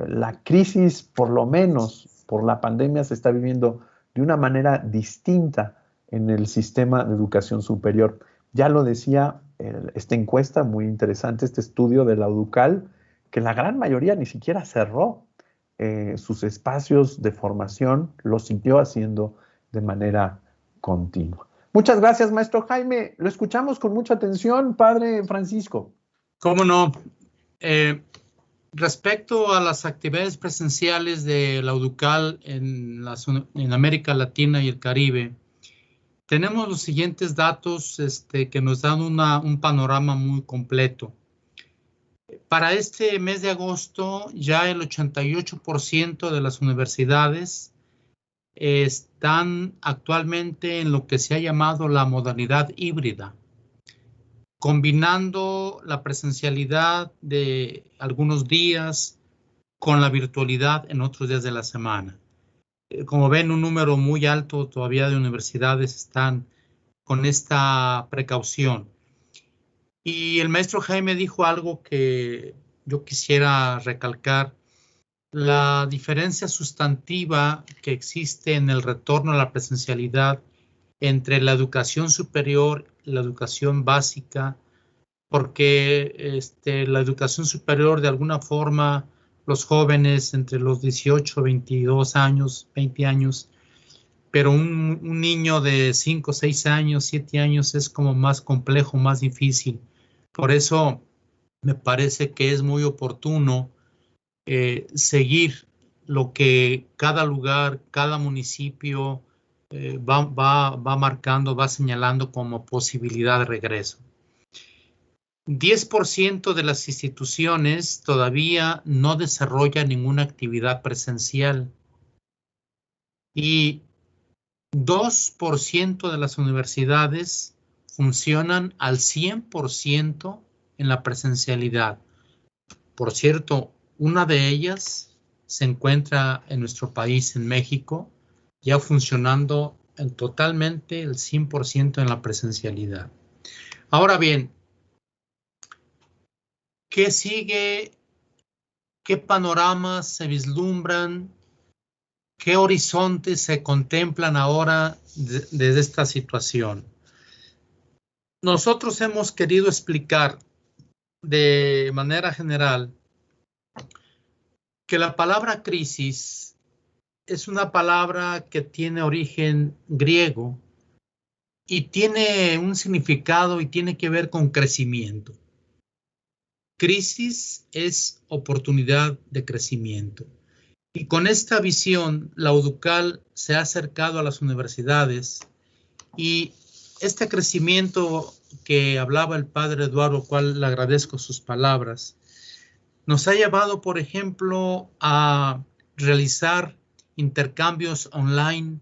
la crisis, por lo menos por la pandemia, se está viviendo de una manera distinta en el sistema de educación superior. Ya lo decía esta encuesta muy interesante, este estudio de la ODUCAL, que la gran mayoría ni siquiera cerró sus espacios de formación, lo siguió haciendo de manera continua. Muchas gracias, maestro Jaime. Lo escuchamos con mucha atención, padre Francisco. ¿Cómo no? Respecto a las actividades presenciales de la ODUCAL en América Latina y el Caribe, tenemos los siguientes datos que nos dan un panorama muy completo. Para este mes de agosto, ya el 88% de las universidades están actualmente en lo que se ha llamado la modalidad híbrida, combinando la presencialidad de algunos días con la virtualidad en otros días de la semana. Como ven, un número muy alto todavía de universidades están con esta precaución. Y el maestro Jaime dijo algo que yo quisiera recalcar: la diferencia sustantiva que existe en el retorno a la presencialidad entre la educación superior y la educación básica, porque la educación superior, de alguna forma, los jóvenes entre los 18, 22 años, 20 años, pero un niño de 5, 6 años, 7 años es como más complejo, más difícil. Por eso me parece que es muy oportuno seguir lo que cada lugar, cada municipio va marcando, va señalando como posibilidad de regreso. 10% de las instituciones todavía no desarrollan ninguna actividad presencial y 2% de las universidades funcionan al 100% en la presencialidad. Por cierto, una de ellas se encuentra en nuestro país, en México, ya funcionando totalmente el 100% en la presencialidad. Ahora bien, ¿qué sigue? ¿Qué panoramas se vislumbran? ¿Qué horizontes se contemplan ahora desde esta situación? Nosotros hemos querido explicar de manera general que la palabra crisis es una palabra que tiene origen griego y tiene un significado y tiene que ver con crecimiento. Crisis es oportunidad de crecimiento. Y con esta visión, la UDUCAL se ha acercado a las universidades y este crecimiento que hablaba el padre Eduardo, cual le agradezco sus palabras, nos ha llevado, por ejemplo, a realizar intercambios online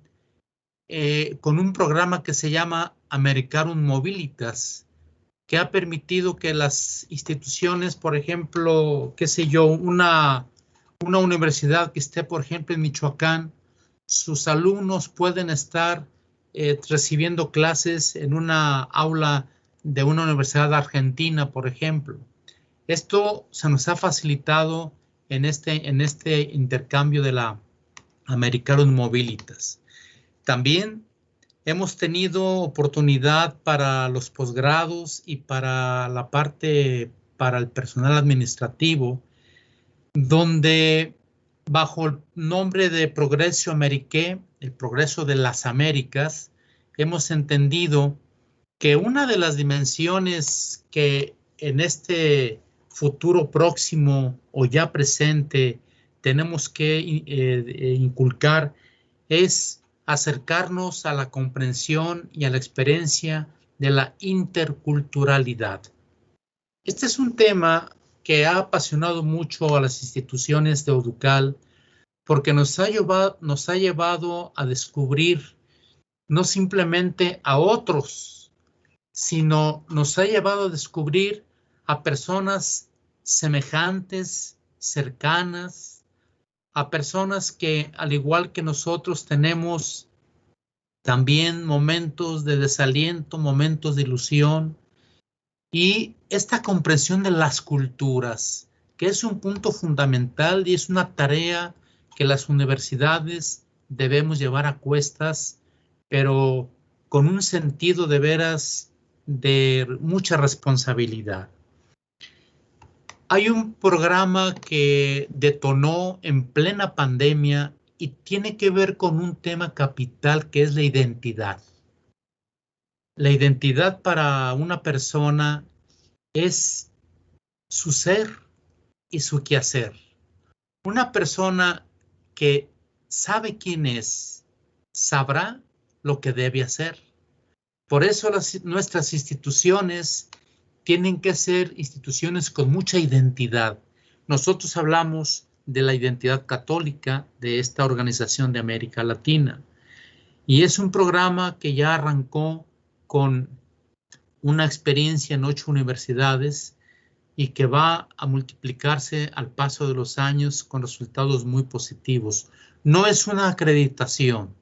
con un programa que se llama Americarum Mobilitas, que ha permitido que las instituciones, por ejemplo, qué sé yo, una universidad que esté, por ejemplo, en Michoacán, sus alumnos pueden estar recibiendo clases en una aula de una universidad argentina, por ejemplo. Esto se nos ha facilitado en este intercambio de la Americarum Mobilitas. También hemos tenido oportunidad para los posgrados y para la parte, para el personal administrativo, donde bajo el nombre de Progreso Ameriqué, el progreso de las Américas, hemos entendido que una de las dimensiones que en este futuro próximo o ya presente tenemos que inculcar es acercarnos a la comprensión y a la experiencia de la interculturalidad. Este es un tema que ha apasionado mucho a las instituciones de UDUCAL porque nos ha llevado a descubrir no simplemente a otros, sino nos ha llevado a descubrir a personas semejantes, cercanas, a personas que al igual que nosotros tenemos también momentos de desaliento, momentos de ilusión y esta comprensión de las culturas, que es un punto fundamental y es una tarea que las universidades debemos llevar a cuestas, pero con un sentido de veras de mucha responsabilidad. Hay un programa que detonó en plena pandemia y tiene que ver con un tema capital que es la identidad. La identidad para una persona es su ser y su quehacer. Una persona que sabe quién es, sabrá lo que debe hacer. Por eso nuestras instituciones tienen que ser instituciones con mucha identidad. Nosotros hablamos de la identidad católica de esta organización de América Latina y es un programa que ya arrancó con una experiencia en 8 universidades y que va a multiplicarse al paso de los años con resultados muy positivos. No es una acreditación.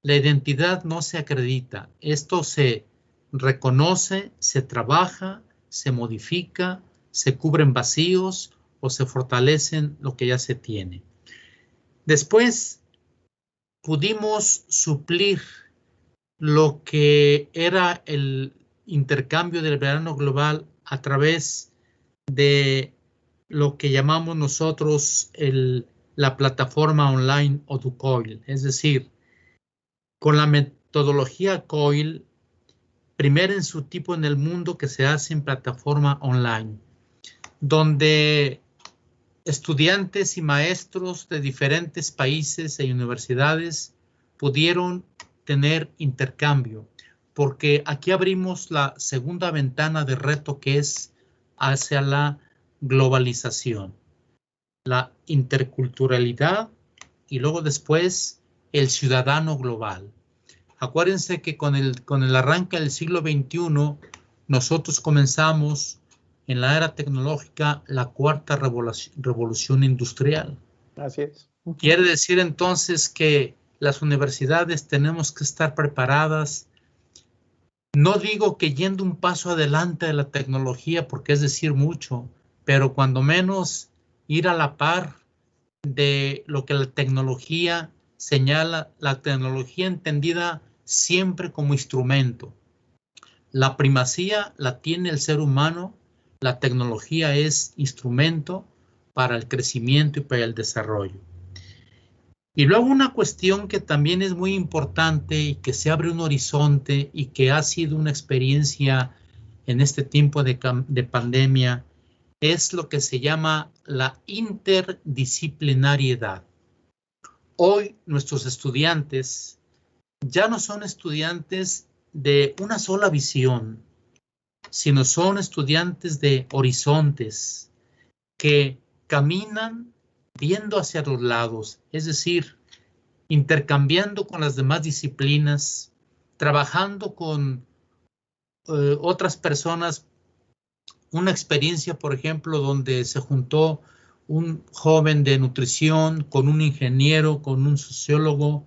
La identidad no se acredita. Esto se reconoce, se trabaja, se modifica, se cubren vacíos o se fortalecen lo que ya se tiene. Después pudimos suplir lo que era el intercambio del verano global a través de lo que llamamos nosotros la plataforma online ODUCOIL, es decir, con la metodología COIL, primera en su tipo en el mundo que se hace en plataforma online, donde estudiantes y maestros de diferentes países e universidades pudieron tener intercambio, porque aquí abrimos la segunda ventana de reto que es hacia la globalización, la interculturalidad y luego después el ciudadano global. Acuérdense que con el arranque del siglo XXI, nosotros comenzamos en la era tecnológica la cuarta revolución industrial. Así es. Quiere decir entonces que las universidades tenemos que estar preparadas. No digo que yendo un paso adelante de la tecnología, porque es decir mucho, pero cuando menos ir a la par de lo que la tecnología señala, la tecnología entendida siempre como instrumento. La primacía la tiene el ser humano, la tecnología es instrumento para el crecimiento y para el desarrollo. Y luego una cuestión que también es muy importante y que se abre un horizonte y que ha sido una experiencia en este tiempo de pandemia es lo que se llama la interdisciplinariedad. Hoy nuestros estudiantes ya no son estudiantes de una sola visión, sino son estudiantes de horizontes que caminan viendo hacia los lados, es decir, intercambiando con las demás disciplinas, trabajando con otras personas. Una experiencia, por ejemplo, donde se juntó un joven de nutrición con un ingeniero, con un sociólogo.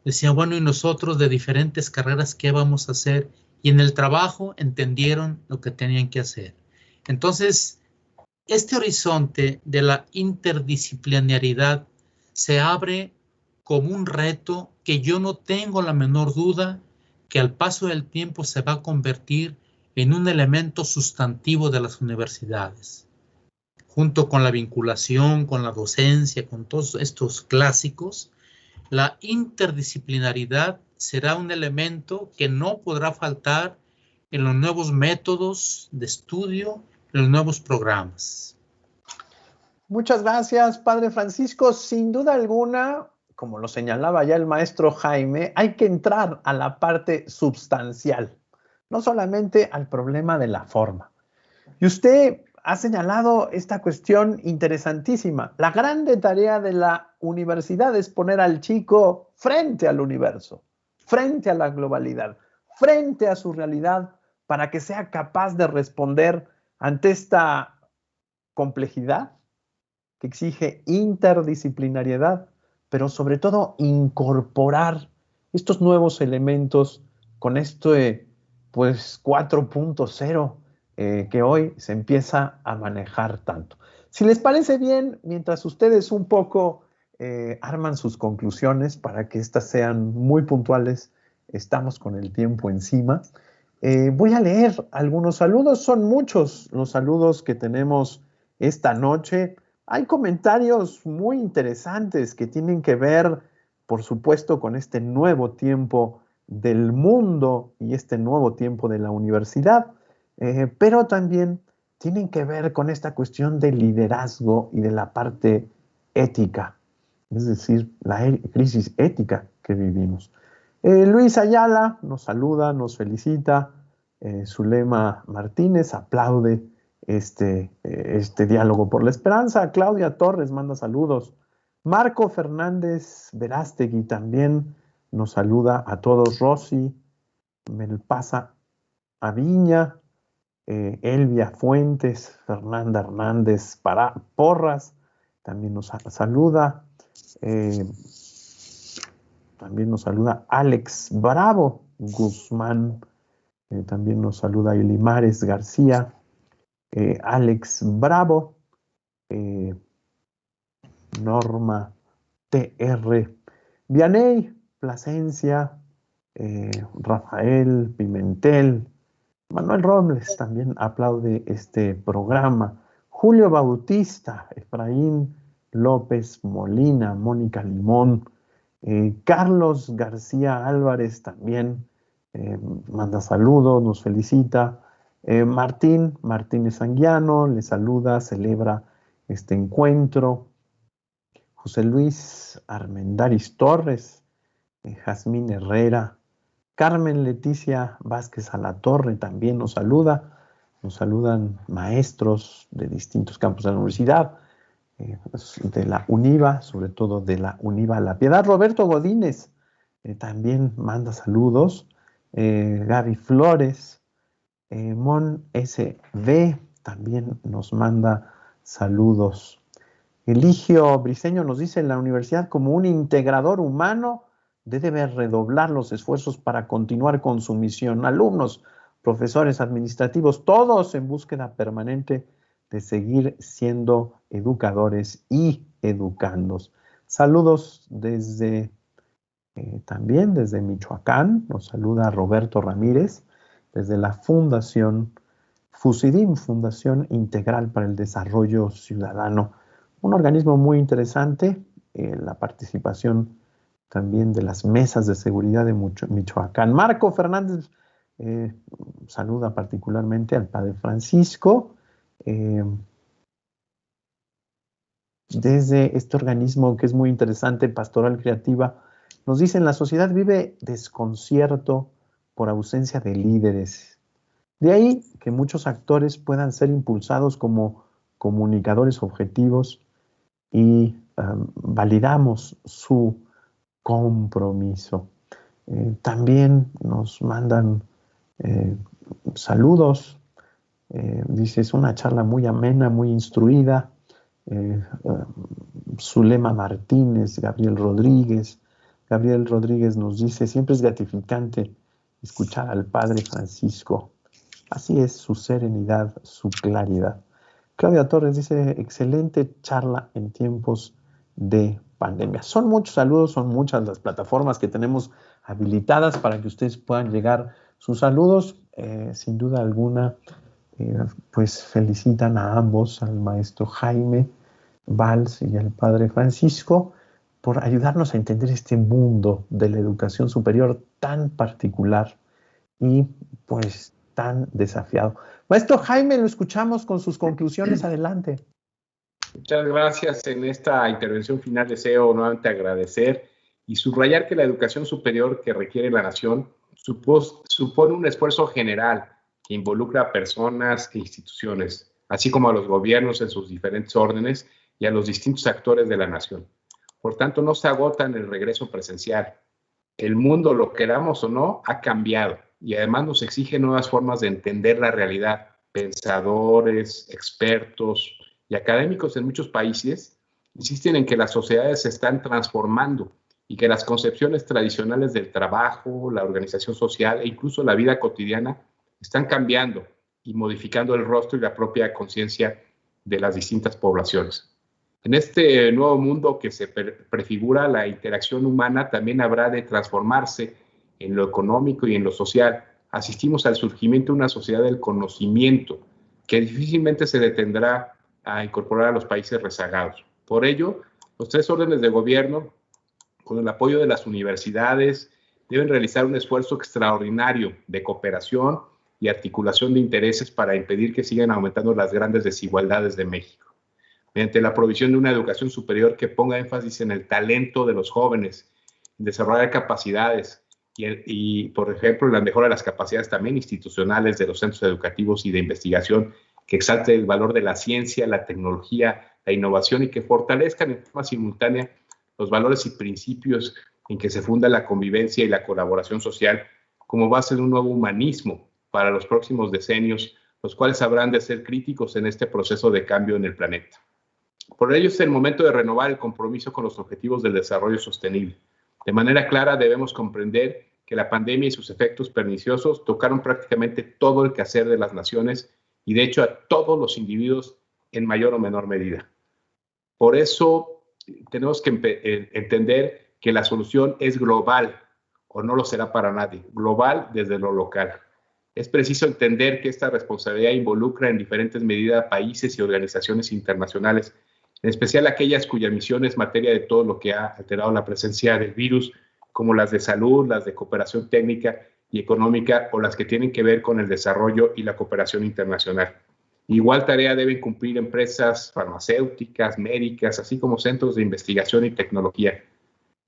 Decían, bueno, y nosotros de diferentes carreras, ¿qué vamos a hacer? Y en el trabajo entendieron lo que tenían que hacer. Entonces, este horizonte de la interdisciplinariedad se abre como un reto que yo no tengo la menor duda que al paso del tiempo se va a convertir en un elemento sustantivo de las universidades, junto con la vinculación, con la docencia, con todos estos clásicos. La interdisciplinaridad será un elemento que no podrá faltar en los nuevos métodos de estudio, en los nuevos programas. Muchas gracias, Padre Francisco. Sin duda alguna, como lo señalaba ya el maestro Jaime, hay que entrar a la parte substancial, no solamente al problema de la forma. Y usted ha señalado esta cuestión interesantísima. La grande tarea de la universidad es poner al chico frente al universo, frente a la globalidad, frente a su realidad, para que sea capaz de responder ante esta complejidad que exige interdisciplinariedad, pero sobre todo incorporar estos nuevos elementos con este pues 4.0 que hoy se empieza a manejar tanto. Si les parece bien, mientras ustedes un poco arman sus conclusiones para que éstas sean muy puntuales, estamos con el tiempo encima. Voy a leer algunos saludos, son muchos los saludos que tenemos esta noche. Hay comentarios muy interesantes que tienen que ver, por supuesto, con este nuevo tiempo del mundo y este nuevo tiempo de la universidad, pero también tienen que ver con esta cuestión del liderazgo y de la parte ética, es decir, la crisis ética que vivimos. Luis Ayala nos saluda, nos felicita, Zulema Martínez aplaude este diálogo por la esperanza. Claudia Torres manda saludos. Marco Fernández Verástegui también nos saluda a todos. Rosy Melpasa Aviña, Elvia Fuentes, Fernanda Hernández Porras también nos saluda. También nos saluda Alex Bravo Guzmán. También nos saluda Ilimares García. Alex Bravo, Norma TR, Vianey Plasencia, Rafael Pimentel, Manuel Robles también aplaude este programa, Julio Bautista, Efraín López Molina, Mónica Limón, Carlos García Álvarez también manda saludos, nos felicita. Martínez Anguiano le saluda, celebra este encuentro. José Luis Armendáriz Torres, Jazmín Herrera, Carmen Leticia Vázquez Alatorre también nos saluda. Nos saludan maestros de distintos campos de la universidad, de la UNIVA, sobre todo de la UNIVA La Piedad. Roberto Godínez también manda saludos. Gaby Flores, Mon SV también nos manda saludos. Eligio Briceño nos dice: la universidad, como un integrador humano, debe redoblar los esfuerzos para continuar con su misión. Alumnos, profesores, administrativos, todos en búsqueda permanente de seguir siendo educadores y educandos. Saludos también desde Michoacán. Nos saluda Roberto Ramírez desde la Fundación FUSIDIM, Fundación Integral para el Desarrollo Ciudadano. Un organismo muy interesante, la participación también de las mesas de seguridad de Michoacán. Marco Fernández saluda particularmente al Padre Francisco. Desde este organismo que es muy interesante, Pastoral Creativa, nos dicen: la sociedad vive desconcierto por ausencia de líderes. De ahí que muchos actores puedan ser impulsados como comunicadores objetivos y validamos su compromiso. También nos mandan saludos. Dice: es una charla muy amena, muy instruida. Zulema Martínez, Gabriel Rodríguez nos dice: siempre es gratificante escuchar al Padre Francisco. Así es su serenidad, su claridad. Claudia Torres dice: excelente charla en tiempos de pandemia. Son muchos saludos, son muchas las plataformas que tenemos habilitadas para que ustedes puedan llegar sus saludos. Sin duda alguna, pues felicitan a ambos, al maestro Jaime Valls y al Padre Francisco, por ayudarnos a entender este mundo de la educación superior tan particular y pues tan desafiado. Maestro Jaime, lo escuchamos con sus conclusiones. Adelante. Muchas gracias. En esta intervención final deseo nuevamente agradecer y subrayar que la educación superior que requiere la nación supone un esfuerzo general que involucra a personas e instituciones, así como a los gobiernos en sus diferentes órdenes y a los distintos actores de la nación. Por tanto, no se agota en el regreso presencial. El mundo, lo queramos o no, ha cambiado y además nos exige nuevas formas de entender la realidad. Pensadores, expertos y académicos en muchos países insisten en que las sociedades se están transformando y que las concepciones tradicionales del trabajo, la organización social e incluso la vida cotidiana están cambiando y modificando el rostro y la propia conciencia de las distintas poblaciones. En este nuevo mundo que se prefigura, la interacción humana también habrá de transformarse en lo económico y en lo social. Asistimos al surgimiento de una sociedad del conocimiento que difícilmente se detendrá a incorporar a los países rezagados. Por ello, los tres órdenes de gobierno, con el apoyo de las universidades, deben realizar un esfuerzo extraordinario de cooperación y articulación de intereses para impedir que sigan aumentando las grandes desigualdades de México. Mediante la provisión de una educación superior que ponga énfasis en el talento de los jóvenes, en desarrollar capacidades y, por ejemplo, en la mejora de las capacidades también institucionales de los centros educativos y de investigación, que exalte el valor de la ciencia, la tecnología, la innovación y que fortalezcan en forma simultánea los valores y principios en que se funda la convivencia y la colaboración social como base de un nuevo humanismo para los próximos decenios, los cuales habrán de ser críticos en este proceso de cambio en el planeta. Por ello es el momento de renovar el compromiso con los objetivos del desarrollo sostenible. De manera clara debemos comprender que la pandemia y sus efectos perniciosos tocaron prácticamente todo el quehacer de las naciones y de hecho a todos los individuos en mayor o menor medida. Por eso tenemos que entender que la solución es global o no lo será para nadie, global desde lo local. Es preciso entender que esta responsabilidad involucra en diferentes medidas países y organizaciones internacionales en especial aquellas cuya misión es materia de todo lo que ha alterado la presencia del virus, como las de salud, las de cooperación técnica y económica o las que tienen que ver con el desarrollo y la cooperación internacional. Igual tarea deben cumplir empresas farmacéuticas, médicas, así como centros de investigación y tecnología.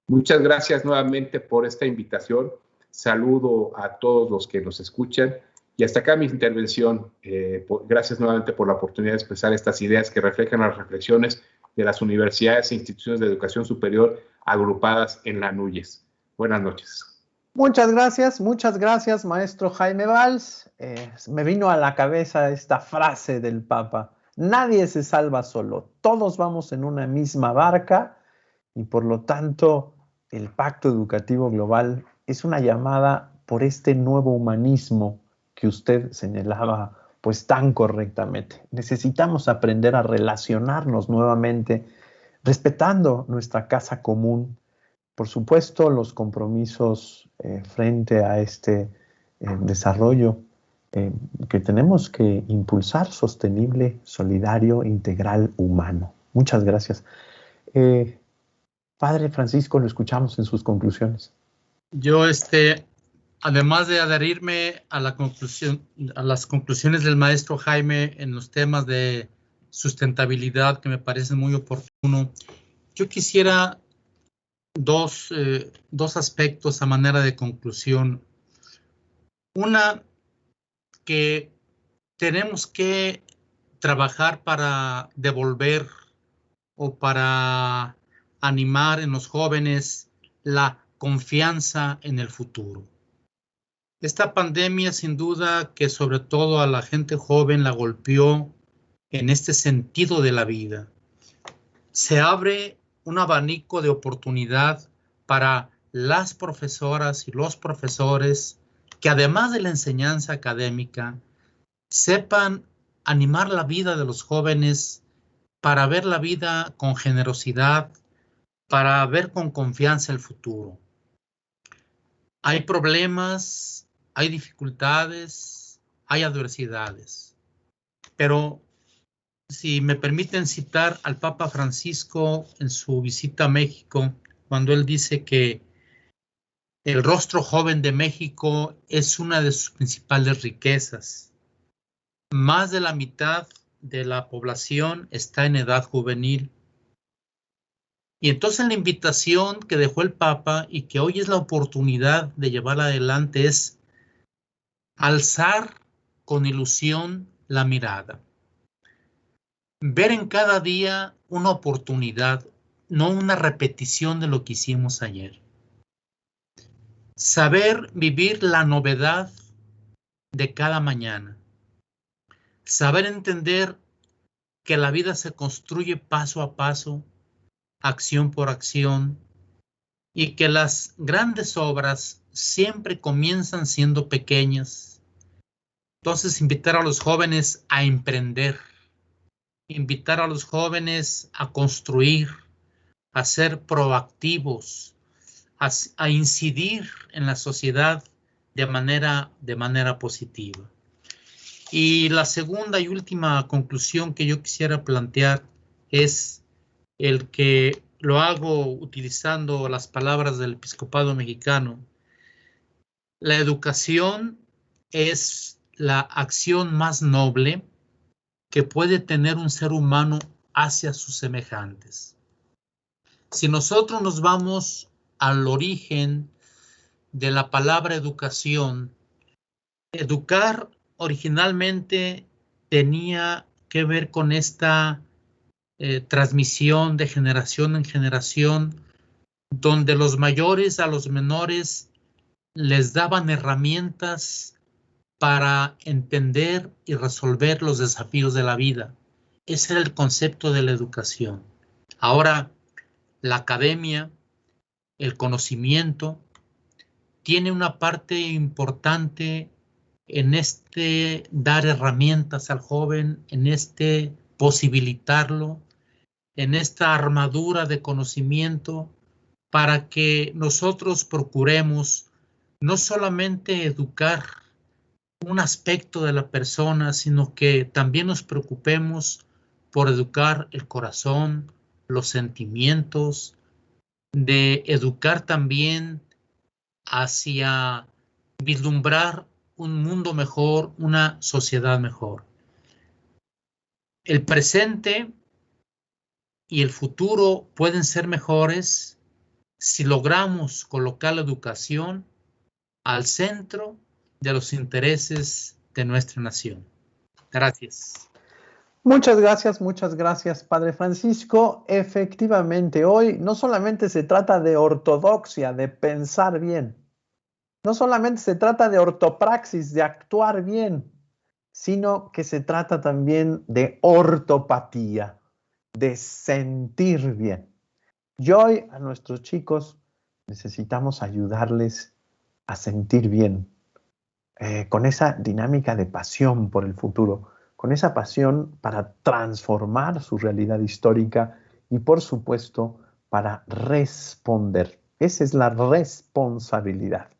Muchas gracias nuevamente por esta invitación. Saludo a todos los que nos escuchan. Y hasta acá mi intervención. Gracias nuevamente por la oportunidad de expresar estas ideas que reflejan las reflexiones de las universidades e instituciones de educación superior agrupadas en la NUYES. Buenas noches. Muchas gracias, maestro Jaime Valls. Me vino a la cabeza esta frase del Papa: nadie se salva solo, todos vamos en una misma barca y por lo tanto el Pacto Educativo Global es una llamada por este nuevo humanismo que usted señalaba pues tan correctamente. Necesitamos aprender a relacionarnos nuevamente respetando nuestra casa común. Por supuesto, los compromisos frente a este desarrollo que tenemos que impulsar, sostenible, solidario, integral, humano. Muchas gracias. Padre Francisco, lo escuchamos en sus conclusiones. Yo, además de adherirme a las conclusiones del maestro Jaime en los temas de sustentabilidad, que me parece muy oportuno, yo quisiera dos aspectos a manera de conclusión. Una, que tenemos que trabajar para devolver o para animar en los jóvenes la confianza en el futuro. Esta pandemia, sin duda, que sobre todo a la gente joven la golpeó en este sentido de la vida. Se abre un abanico de oportunidad para las profesoras y los profesores que, además de la enseñanza académica, sepan animar la vida de los jóvenes para ver la vida con generosidad, para ver con confianza el futuro. Hay problemas, hay dificultades, hay adversidades, pero si me permiten citar al Papa Francisco en su visita a México, cuando él dice que el rostro joven de México es una de sus principales riquezas. Más de la mitad de la población está en edad juvenil. Y entonces la invitación que dejó el Papa y que hoy es la oportunidad de llevarla adelante es alzar con ilusión la mirada. Ver en cada día una oportunidad, no una repetición de lo que hicimos ayer. Saber vivir la novedad de cada mañana. Saber entender que la vida se construye paso a paso, acción por acción, y que las grandes obras siempre comienzan siendo pequeñas. Entonces, invitar a los jóvenes a emprender, invitar a los jóvenes a construir, a ser proactivos, a incidir en la sociedad de manera positiva. Y la segunda y última conclusión que yo quisiera plantear es el que lo hago utilizando las palabras del episcopado mexicano. La educación es la acción más noble que puede tener un ser humano hacia sus semejantes. Si nosotros nos vamos al origen de la palabra educación, educar originalmente tenía que ver con esta transmisión de generación en generación, donde los mayores a los menores les daban herramientas para entender y resolver los desafíos de la vida. Ese era el concepto de la educación. Ahora, la academia, el conocimiento, tiene una parte importante en dar herramientas al joven, en posibilitarlo, en esta armadura de conocimiento para que nosotros procuremos no solamente educar un aspecto de la persona, sino que también nos preocupemos por educar el corazón, los sentimientos, de educar también hacia vislumbrar un mundo mejor, una sociedad mejor. El presente y el futuro pueden ser mejores si logramos colocar la educación al centro de los intereses de nuestra nación. Gracias. Muchas gracias, Padre Francisco. Efectivamente, hoy no solamente se trata de ortodoxia, de pensar bien, no solamente se trata de ortopraxis, de actuar bien, sino que se trata también de ortopatía, de sentir bien. Y hoy a nuestros chicos necesitamos ayudarles a sentir bien, con esa dinámica de pasión por el futuro, con esa pasión para transformar su realidad histórica y, por supuesto, para responder. Esa es la responsabilidad.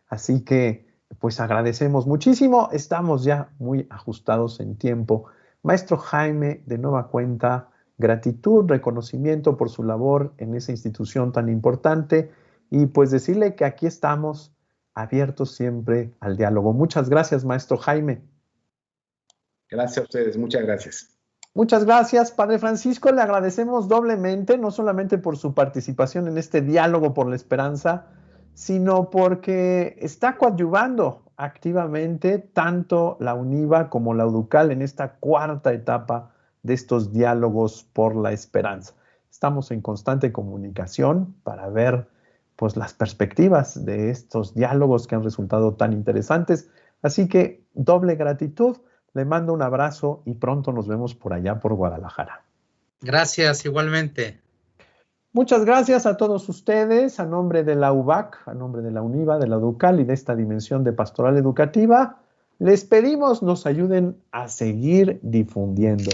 Así que, pues agradecemos muchísimo. Estamos ya muy ajustados en tiempo. Maestro Jaime, de nueva cuenta, gratitud, reconocimiento por su labor en esa institución tan importante y pues decirle que aquí estamos abiertos siempre al diálogo. Muchas gracias, maestro Jaime. Gracias a ustedes, muchas gracias. Muchas gracias, Padre Francisco. Le agradecemos doblemente, no solamente por su participación en este diálogo por la esperanza, sino porque está coadyuvando activamente tanto la UNIVA como la UDUCAL en esta cuarta etapa de estos diálogos por la esperanza. Estamos en constante comunicación para ver pues las perspectivas de estos diálogos que han resultado tan interesantes. Así que doble gratitud. Le mando un abrazo y pronto nos vemos por allá por Guadalajara. Gracias, igualmente. Muchas gracias a todos ustedes, a nombre de la UBAC, a nombre de la UNIVA, de la UDUCAL y de esta dimensión de pastoral educativa. Les pedimos nos ayuden a seguir difundiendo.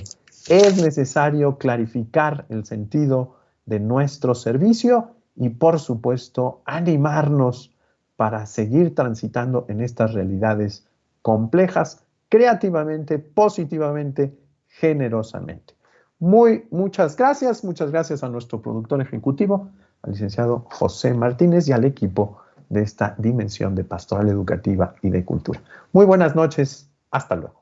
Es necesario clarificar el sentido de nuestro servicio y, por supuesto, animarnos para seguir transitando en estas realidades complejas, creativamente, positivamente, generosamente. Muchas gracias a nuestro productor ejecutivo, al licenciado José Martínez y al equipo de esta dimensión de pastoral educativa y de cultura. Muy buenas noches, hasta luego.